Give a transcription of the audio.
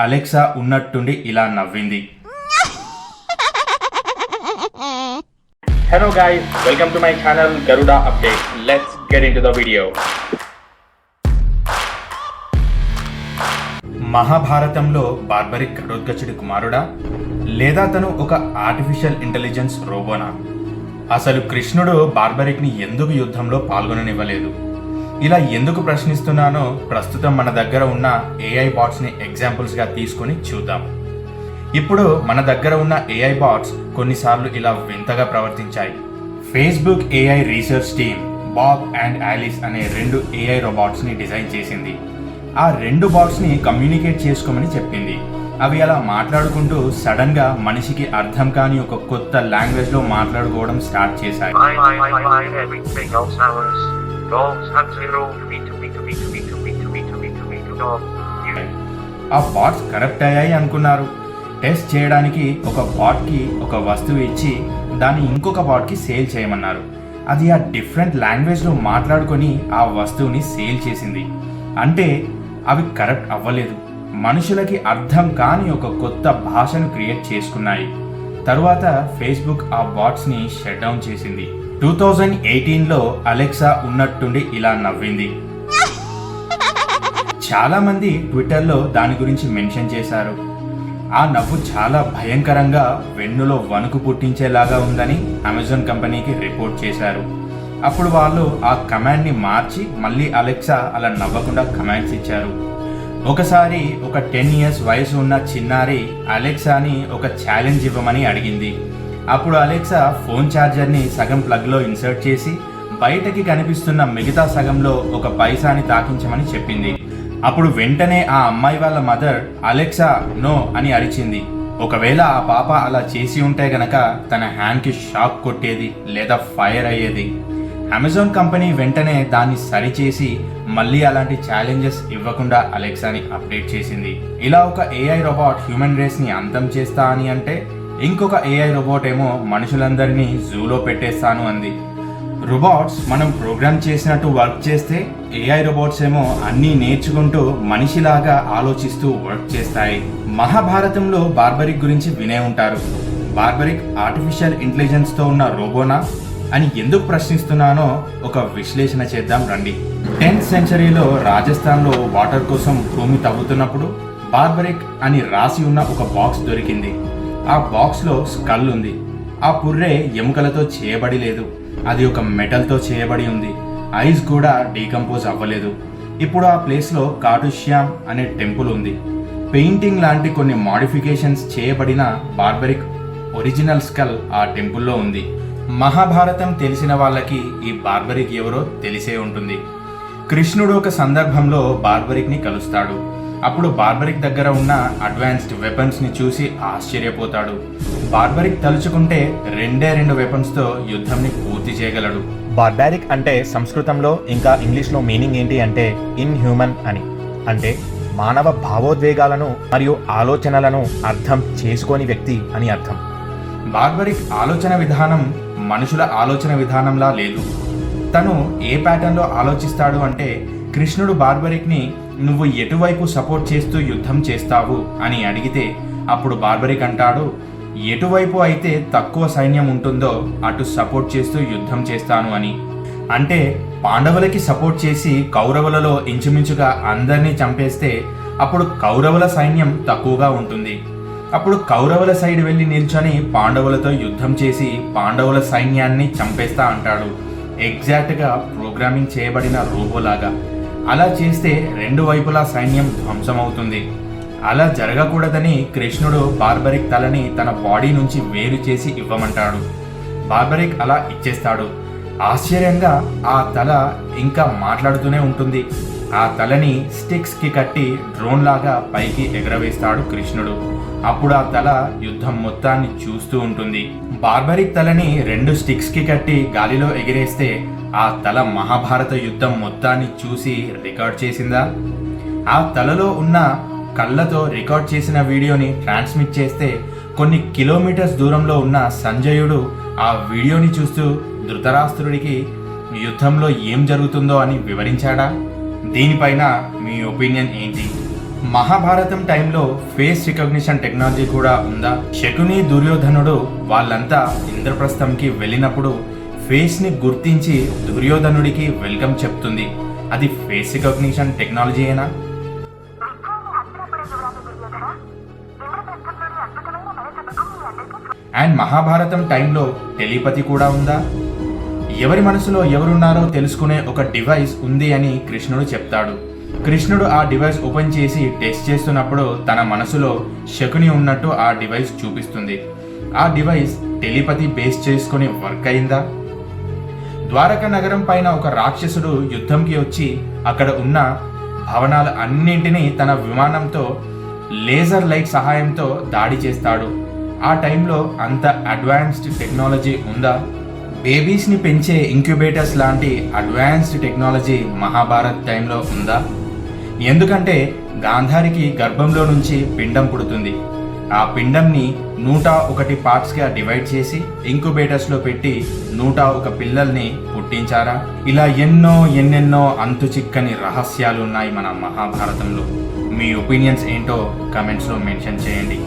Alexa ఉన్నట్టుండి ఇలా నవ్వింది. Hello guys, welcome to my channel Garuda Update. Let's get into the video. మహాభారతంలో barbaric ఘటోత్కచుడి కుమారుడా లేదా తను ఒక ఆర్టిఫిషియల్ ఇంటెలిజెన్స్ రోబోనా? అసలు కృష్ణుడు బార్బరిక్ని ఎందుకు యుద్ధంలో పాల్గొననివ్వలేదు? ఇలా ఎందుకు ప్రశ్నిస్తున్నానో ప్రస్తుతం మన దగ్గర ఉన్న ఏఐ బాట్స్ని ఎగ్జాంపుల్స్గా తీసుకొని చూద్దాం. ఇప్పుడు మన దగ్గర ఉన్న ఏఐ బాట్స్ కొన్నిసార్లు ఇలా వింతగా ప్రవర్తించాయి. Facebook AI research team Bob and Alice అనే 2 ఏఐ రోబోట్స్ని డిజైన్ చేసింది. ఆ 2 బాట్స్ని కమ్యూనికేట్ చేసుకోమని చెప్పింది. అవి అలా మాట్లాడుకుంటూ సడన్ గా మనిషికి అర్థం కాని ఒక కొత్త లాంగ్వేజ్ లో మాట్లాడుకోవడం స్టార్ట్ చేశాయి. ఆ బాట్స్ కరప్ట్ అయ్యాయి అనుకున్నారు. టెస్ట్ చేయడానికి ఒక బాట్ కి ఒక వస్తువు ఇచ్చి దాన్ని ఇంకొక బాట్ కి సేల్ చేయమన్నారు. అది ఆ డిఫరెంట్ లాంగ్వేజ్ లో మాట్లాడుకొని ఆ వస్తువుని సేల్ చేసింది. అంటే అవి కరప్ట్ అవ్వలేదు, మనుషులకి అర్థం కాని ఒక కొత్త భాషను క్రియేట్ చేసుకున్నాయి. తరువాత ఫేస్బుక్ ఆ బాట్స్ని షట్ డౌన్ చేసింది. 2018లో అలెక్సా ఉన్నట్టుండి ఇలా నవ్వింది. చాలా మంది ట్విట్టర్లో దాని గురించి మెన్షన్ చేశారు. ఆ నవ్వు చాలా భయంకరంగా వెన్నులో వణుకు పుట్టించేలాగా ఉందని అమెజాన్ కంపెనీకి రిపోర్ట్ చేశారు. అప్పుడు వాళ్ళు ఆ కమాండ్ని మార్చి మళ్ళీ అలెక్సా అలా నవ్వకుండా కమాండ్స్ ఇచ్చారు. ఒకసారి ఒక 10 years వయసు ఉన్న చిన్నారి అలెక్సాని ఒక ఛాలెంజ్ ఇవ్వమని అడిగింది. అప్పుడు అలెక్సా ఫోన్ ఛార్జర్ని సగం ప్లగ్లో ఇన్సర్ట్ చేసి బయటకి కనిపిస్తున్న మిగతా సగంలో ఒక పైసాని తాకించమని చెప్పింది. అప్పుడు వెంటనే ఆ అమ్మాయి వాళ్ళ మదర్ అలెక్సా నో అని అరిచింది. ఒకవేళ ఆ పాప అలా చేసి ఉంటే గనక తన హ్యాండ్కి షాక్ కొట్టేది లేదా ఫైర్ అయ్యేది. అమెజాన్ కంపెనీ వెంటనే దాన్ని సరిచేసి మళ్ళీ అలాంటి ఛాలెంజెస్ ఇవ్వకుండా అలెక్సాని అప్డేట్ చేసింది. ఇలా ఒక ఏఐ రోబోట్ హ్యూమన్ రేస్ని అంతం చేస్తా అని అంటే, ఇంకొక ఏఐ రోబోట్ ఏమో మనుషులందరినీ జూలో పెట్టేస్తాను అంది. రోబోట్స్ మనం ప్రోగ్రామ్ చేసినట్టు వర్క్ చేస్తే, ఏఐ రోబోట్స్ ఏమో అన్నీ నేర్చుకుంటూ మనిషిలాగా ఆలోచిస్తూ వర్క్ చేస్తాయి. మహాభారతంలో బార్బరిక్ గురించి వినే ఉంటారు. బార్బరిక్ ఆర్టిఫిషియల్ ఇంటెలిజెన్స్తో ఉన్న రోబోనా అని ఎందుకు ప్రశ్నిస్తున్నానో ఒక విశ్లేషణ చేద్దాం రండి. 10th centuryలో రాజస్థాన్లో వాటర్ కోసం భూమి తవ్వుతున్నప్పుడు బార్బరిక్ అని రాసి ఉన్న ఒక బాక్స్ దొరికింది. ఆ బాక్స్లో స్కల్ ఉంది. ఆ పుర్రే ఎముకలతో చేయబడి లేదు, అది ఒక మెటల్తో చేయబడి ఉంది. ఐస్ కూడా డీకంపోజ్ అవ్వలేదు. ఇప్పుడు ఆ ప్లేస్లో కాటుష్యామ్ అనే టెంపుల్ ఉంది. పెయింటింగ్ లాంటి కొన్ని మాడిఫికేషన్స్ చేయబడిన బార్బరిక్ ఒరిజినల్ స్కల్ ఆ టెంపుల్లో ఉంది. మహాభారతం తెలిసిన వాళ్ళకి ఈ బార్బరిక్ ఎవరో తెలిసే ఉంటుంది. కృష్ణుడు ఒక సందర్భంలో బార్బరిక్ని కలుస్తాడు. అప్పుడు బార్బరిక్ దగ్గర ఉన్న అడ్వాన్స్డ్ వెపన్స్ని చూసి ఆశ్చర్యపోతాడు. బార్బరిక్ తలుచుకుంటే 2 వెపన్స్తో యుద్ధంని పూర్తి చేయగలడు. బార్బారిక్ అంటే సంస్కృతంలో ఇంకా ఇంగ్లీష్లో మీనింగ్ ఏంటి అంటే ఇన్హ్యూమన్ అని. అంటే మానవ భావోద్వేగాలను మరియు ఆలోచనలను అర్థం చేసుకోని వ్యక్తి అని అర్థం. బార్బరిక్ ఆలోచన విధానం మనుషుల ఆలోచన విధానంలా లేదు. తను ఏ ప్యాటర్న్లో ఆలోచిస్తాడు అంటే, కృష్ణుడు బార్బరిక్ని నువ్వు ఎటువైపు సపోర్ట్ చేస్తూ యుద్ధం చేస్తావు అని అడిగితే అప్పుడు బార్బరిక్ అంటాడు, ఎటువైపు అయితే తక్కువ సైన్యం ఉంటుందో అటు సపోర్ట్ చేస్తూ యుద్ధం చేస్తాను అని. అంటే పాండవులకి సపోర్ట్ చేసి కౌరవులలో ఇంచుమించుగా అందరినీ చంపేస్తే అప్పుడు కౌరవుల సైన్యం తక్కువగా ఉంటుంది. అప్పుడు కౌరవుల సైడ్ వెళ్ళి నిల్చొని పాండవులతో యుద్ధం చేసి పాండవుల సైన్యాన్ని చంపేస్తా అంటాడు. ఎగ్జాక్ట్గా ప్రోగ్రామింగ్ చేయబడిన రోబోలాగా. అలా చేస్తే 2 వైపులా సైన్యం ధ్వంసమవుతుంది. అలా జరగకూడదని కృష్ణుడు బార్బరిక్ తలని తన బాడీ నుంచి వేరు చేసి ఇవ్వమంటాడు. బార్బరిక్ అలా ఇచ్చేస్తాడు. ఆశ్చర్యంగా ఆ తల ఇంకా మాట్లాడుతూనే ఉంటుంది. ఆ తలని స్టిక్స్కి కట్టి డ్రోన్ లాగా పైకి ఎగరవేస్తాడు కృష్ణుడు. అప్పుడు ఆ తల యుద్ధం మొత్తాన్ని చూస్తూ ఉంటుంది. బార్బరిక్ తలని 2 స్టిక్స్కి కట్టి గాలిలో ఎగిరేస్తే ఆ తల మహాభారత యుద్ధం మొత్తాన్ని చూసి రికార్డ్ చేసిందా? ఆ తలలో ఉన్న కళ్ళతో రికార్డ్ చేసిన వీడియోని ట్రాన్స్మిట్ చేస్తే కొన్ని కిలోమీటర్స్ దూరంలో ఉన్న సంజయుడు ఆ వీడియోని చూస్తూ ధృతరాష్ట్రుడికి యుద్ధంలో ఏం జరుగుతుందో అని వివరించాడా? దీనిపైన మీ ఒపీనియన్ ఏంటి? మహాభారతం టైంలో ఫేస్ రికగ్నిషన్ టెక్నాలజీ కూడా ఉందా? శకుని దుర్యోధనుడు వాళ్ళంతా ఇంద్రప్రస్థంకి వెళ్ళినప్పుడు ఫేస్ని గుర్తించి దుర్యోధనుడికి వెల్కమ్ చెప్తుంది. అది ఫేస్ రికగ్నిషన్ టెక్నాలజీయేనా? అండ్ మహాభారతం టైంలో టెలిపతి కూడా ఉందా? ఎవరి మనసులో ఎవరున్నారో తెలుసుకునే ఒక డివైస్ ఉంది అని కృష్ణుడు చెప్తాడు. కృష్ణుడు ఆ డివైస్ ఓపెన్ చేసి టెస్ట్ చేస్తున్నప్పుడు తన మనసులో శకుని ఉన్నట్టు ఆ డివైస్ చూపిస్తుంది. ఆ డివైస్ టెలిపతి బేస్ చేసుకుని వర్క్ అయిందా? ద్వారక నగరం పైన ఒక రాక్షసుడు యుద్ధంకి వచ్చి అక్కడ ఉన్న భవనాలు అన్నింటినీ తన విమానంతో లేజర్ లైట్ సహాయంతో దాడి చేస్తాడు. ఆ టైంలో అంత అడ్వాన్స్డ్ టెక్నాలజీ ఉందా? బేబీస్ని పెంచే ఇంక్యుబేటర్స్ లాంటి అడ్వాన్స్డ్ టెక్నాలజీ మహాభారత్ టైంలో ఉందా? ఎందుకంటే గాంధారికి గర్భంలో నుంచి పిండం పుడుతుంది. ఆ పిండంని 101 పార్ట్స్గా డివైడ్ చేసి ఇంక్యుబేటర్స్లో పెట్టి 101 పిల్లల్ని పుట్టించారా? ఇలా ఎన్నెన్నో అంతు చిక్కని రహస్యాలు ఉన్నాయి మన మహాభారతంలో. మీ ఒపీనియన్స్ ఏంటో కమెంట్స్లో మెన్షన్ చేయండి.